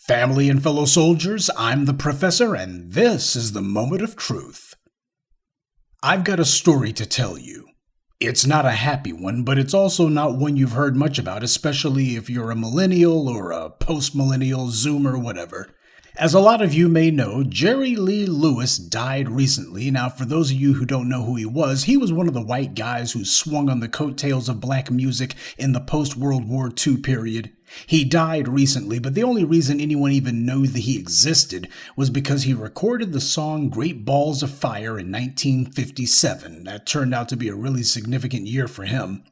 Family and fellow soldiers, I'm the Professor, and this is the Moment of Truth. I've got a story to tell you. It's not a happy one, but it's also not one you've heard much about, especially if you're a millennial or a post-millennial, Zoomer, whatever. As a lot of you may know, Jerry Lee Lewis died recently. Now, for those of you who don't know who he was one of the white guys who swung on the coattails of black music in the post-World War II period. He died recently, but the only reason anyone even knew that he existed was because he recorded the song Great Balls of Fire in 1957. That turned out to be a really significant year for him.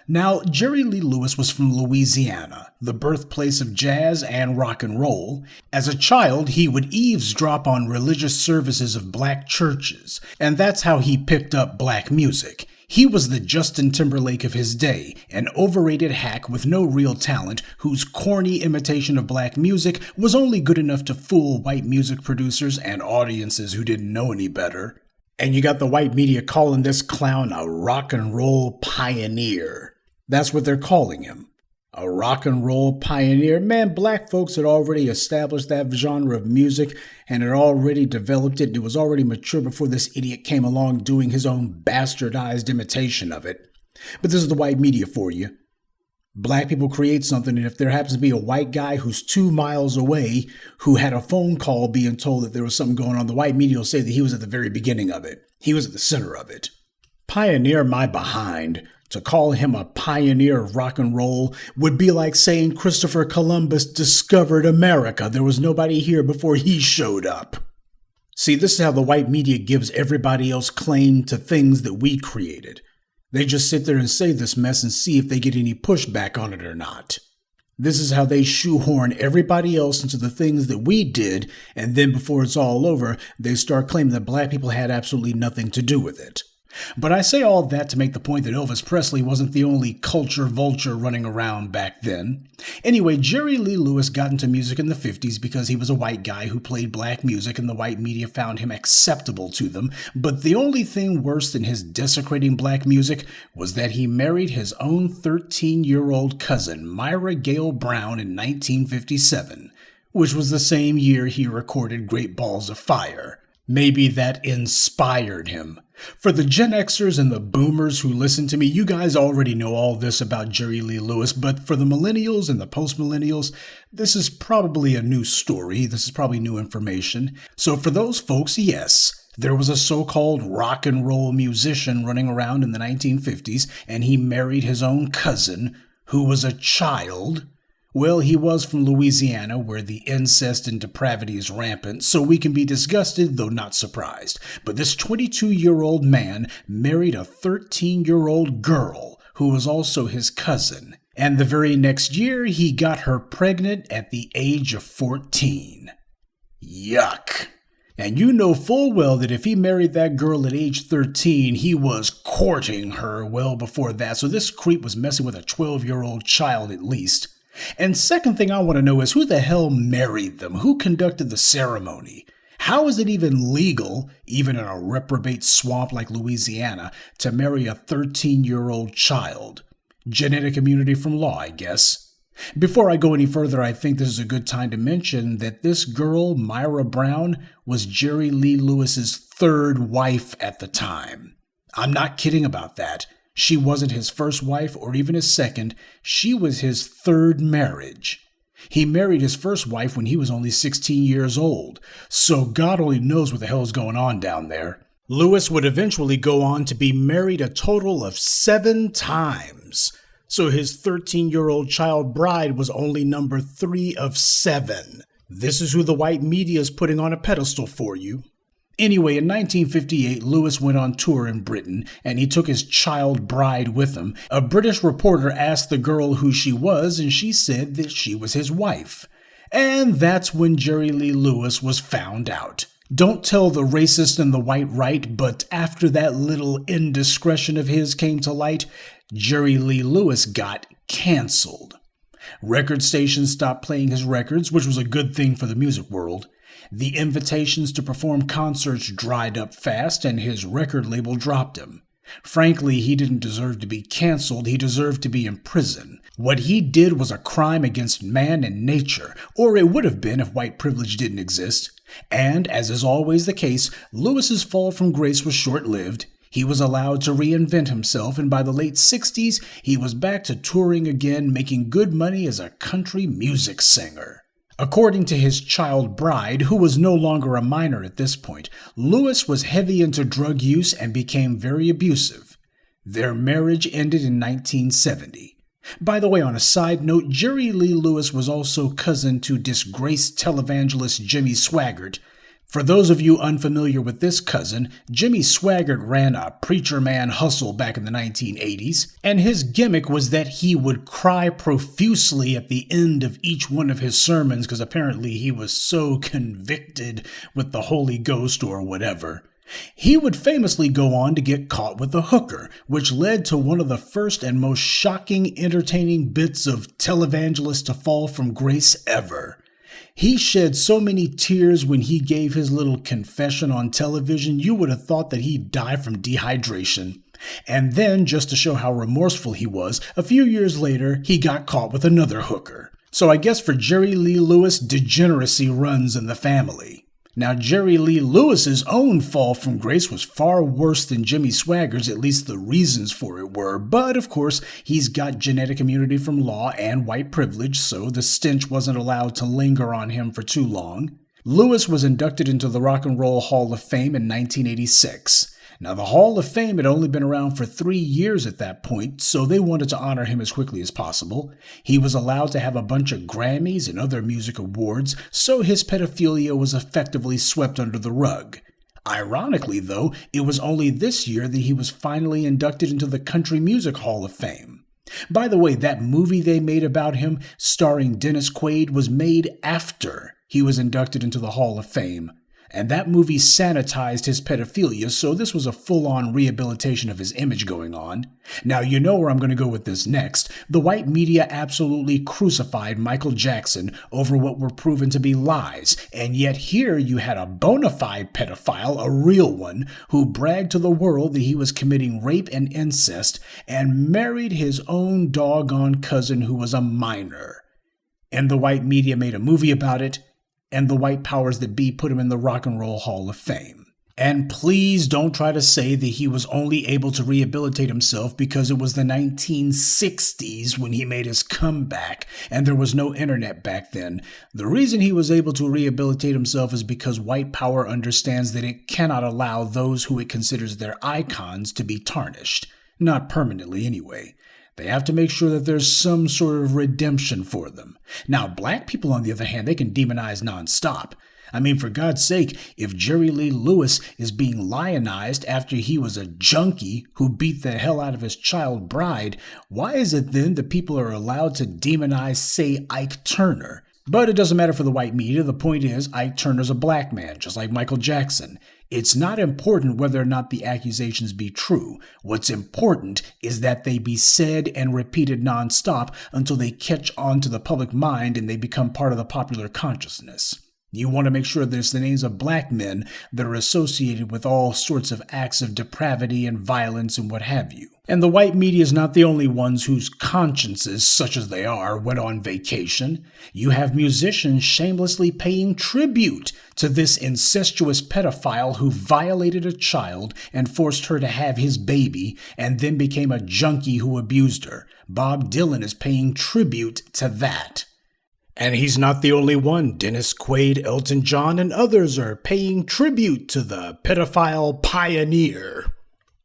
Now, Jerry Lee Lewis was from Louisiana, the birthplace of jazz and rock and roll. As a child, he would eavesdrop on religious services of black churches, and that's how he picked up black music. He was the Justin Timberlake of his day, an overrated hack with no real talent whose corny imitation of black music was only good enough to fool white music producers and audiences who didn't know any better. And you got the white media calling this clown a rock and roll pioneer. That's what they're calling him. A rock and roll pioneer. Man, black folks had already established that genre of music and had already developed it. It was already mature before this idiot came along doing his own bastardized imitation of it. But this is the white media for you. Black people create something, and if there happens to be a white guy who's 2 miles away who had a phone call being told that there was something going on, the white media will say that he was at the very beginning of it. He was at the center of it. Pioneer my behind. To call him a pioneer of rock and roll would be like saying Christopher Columbus discovered America. There was nobody here before he showed up. See, this is how the white media gives everybody else claim to things that we created. They just sit there and say this mess and see if they get any pushback on it or not. This is how they shoehorn everybody else into the things that we did, and then before it's all over, they start claiming that black people had absolutely nothing to do with it. But I say all that to make the point that Elvis Presley wasn't the only culture vulture running around back then. Anyway, Jerry Lee Lewis got into music in the 50s because he was a white guy who played black music and the white media found him acceptable to them. But the only thing worse than his desecrating black music was that he married his own 13-year-old cousin, Myra Gale Brown, in 1957, which was the same year he recorded Great Balls of Fire. Maybe that inspired him. For the Gen Xers and the boomers who listen to me, you guys already know all this about Jerry Lee Lewis, but for the millennials and the post-millennials, this is probably a new story. This is probably new information. So for those folks, yes, there was a so-called rock and roll musician running around in the 1950s, and he married his own cousin, who was a child. Well, he was from Louisiana, where the incest and depravity is rampant, so we can be disgusted, though not surprised. But this 22-year-old man married a 13-year-old girl, who was also his cousin. And the very next year, he got her pregnant at the age of 14. Yuck! And you know full well that if he married that girl at age 13, he was courting her well before that, so this creep was messing with a 12-year-old child at least. And second thing I want to know is who the hell married them? Who conducted the ceremony? How is it even legal, even in a reprobate swamp like Louisiana, to marry a 13-year-old child? Genetic immunity from law, I guess. Before I go any further, I think this is a good time to mention that this girl, Myra Brown, was Jerry Lee Lewis's third wife at the time. I'm not kidding about that. She wasn't his first wife or even his second. She was his third marriage. He married his first wife when he was only 16 years old, so God only knows what the hell is going on down there. Lewis would eventually go on to be married a total of 7 times. So his 13-year-old child bride was only number 3 of 7. This is who the white media is putting on a pedestal for you. Anyway, in 1958, Lewis went on tour in Britain, and he took his child bride with him. A British reporter asked the girl who she was, and she said that she was his wife. And that's when Jerry Lee Lewis was found out. Don't tell the racist and the white right, but after that little indiscretion of his came to light, Jerry Lee Lewis got canceled. Record stations stopped playing his records, which was a good thing for the music world. The invitations to perform concerts dried up fast, and his record label dropped him. Frankly, he didn't deserve to be canceled, he deserved to be in prison. What he did was a crime against man and nature, or it would have been if white privilege didn't exist. And, as is always the case, Lewis's fall from grace was short-lived. He was allowed to reinvent himself, and by the late 60s, he was back to touring again, making good money as a country music singer. According to his child bride, who was no longer a minor at this point, Lewis was heavy into drug use and became very abusive. Their marriage ended in 1970. By the way, on a side note, Jerry Lee Lewis was also cousin to disgraced televangelist Jimmy Swaggart. For those of you unfamiliar with this cousin, Jimmy Swaggart ran a preacher man hustle back in the 1980s, and his gimmick was that he would cry profusely at the end of each one of his sermons because apparently he was so convicted with the Holy Ghost or whatever. He would famously go on to get caught with a hooker, which led to one of the first and most shocking, entertaining bits of televangelist to fall from grace ever. He shed so many tears when he gave his little confession on television, you would have thought that he'd die from dehydration. And then, just to show how remorseful he was, a few years later, he got caught with another hooker. So I guess for Jerry Lee Lewis, degeneracy runs in the family. Now, Jerry Lee Lewis's own fall from grace was far worse than Jimmy Swaggart's, at least the reasons for it were, but of course, he's got genetic immunity from law and white privilege, so the stench wasn't allowed to linger on him for too long. Lewis was inducted into the Rock and Roll Hall of Fame in 1986. Now, the Hall of Fame had only been around for 3 years at that point, so they wanted to honor him as quickly as possible. He was allowed to have a bunch of Grammys and other music awards, so his pedophilia was effectively swept under the rug. Ironically, though, it was only this year that he was finally inducted into the Country Music Hall of Fame. By the way, that movie they made about him, starring Dennis Quaid, was made after he was inducted into the Hall of Fame. And that movie sanitized his pedophilia, so this was a full-on rehabilitation of his image going on. Now, you know where I'm going to go with this next. The white media absolutely crucified Michael Jackson over what were proven to be lies, and yet here you had a bona fide pedophile, a real one, who bragged to the world that he was committing rape and incest, and married his own doggone cousin who was a minor. And the white media made a movie about it, and the white powers that be put him in the Rock and Roll Hall of Fame. And please don't try to say that he was only able to rehabilitate himself because it was the 1960s when he made his comeback and there was no internet back then. The reason he was able to rehabilitate himself is because white power understands that it cannot allow those who it considers their icons to be tarnished. Not permanently anyway. They have to make sure that there's some sort of redemption for them. Now, black people, on the other hand, they can demonize nonstop. I mean, for God's sake, if Jerry Lee Lewis is being lionized after he was a junkie who beat the hell out of his child bride, why is it then that people are allowed to demonize, say, Ike Turner? But it doesn't matter for the white media. The point is, Ike Turner's a black man, just like Michael Jackson. It's not important whether or not the accusations be true. What's important is that they be said and repeated nonstop until they catch on to the public mind and they become part of the popular consciousness. You want to make sure there's the names of black men that are associated with all sorts of acts of depravity and violence and what have you. And the white media is not the only ones whose consciences, such as they are, went on vacation. You have musicians shamelessly paying tribute to this incestuous pedophile who violated a child and forced her to have his baby and then became a junkie who abused her. Bob Dylan is paying tribute to that. And he's not the only one. Dennis Quaid, Elton John, and others are paying tribute to the pedophile pioneer.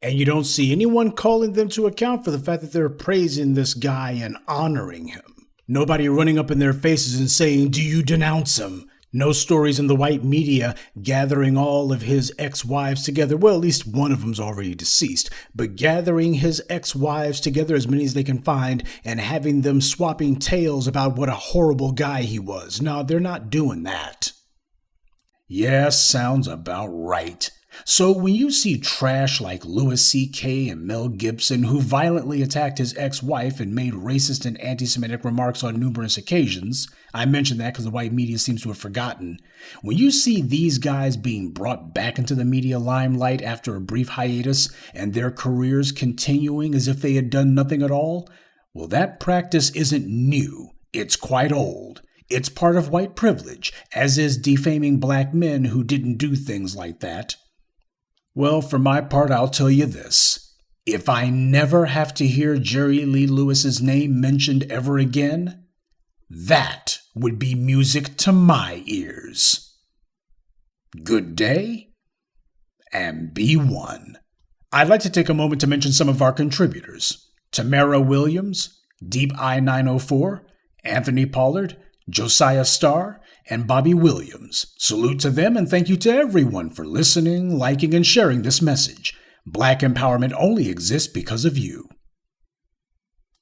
And you don't see anyone calling them to account for the fact that they're praising this guy and honoring him. Nobody running up in their faces and saying, "Do you denounce him?" No stories in the white media gathering all of his ex-wives together. Well, at least one of them's already deceased. But gathering his ex-wives together, as many as they can find, and having them swapping tales about what a horrible guy he was. No, they're not doing that. Yes, sounds about right. So when you see trash like Louis C.K. and Mel Gibson, who violently attacked his ex-wife and made racist and anti-Semitic remarks on numerous occasions, I mention that because the white media seems to have forgotten. When you see these guys being brought back into the media limelight after a brief hiatus and their careers continuing as if they had done nothing at all, Well, that practice isn't new. It's quite old. It's part of white privilege, as is defaming black men who didn't do things like that. Well, for my part, I'll tell you this. If I never have to hear Jerry Lee Lewis's name mentioned ever again, that would be music to my ears. Good day, and be one. I'd like to take a moment to mention some of our contributors. Tamara Williams, Deep Eye 904, Anthony Pollard, Josiah Starr, and Bobby Williams. Salute to them and thank you to everyone for listening, liking, and sharing this message. Black empowerment only exists because of you.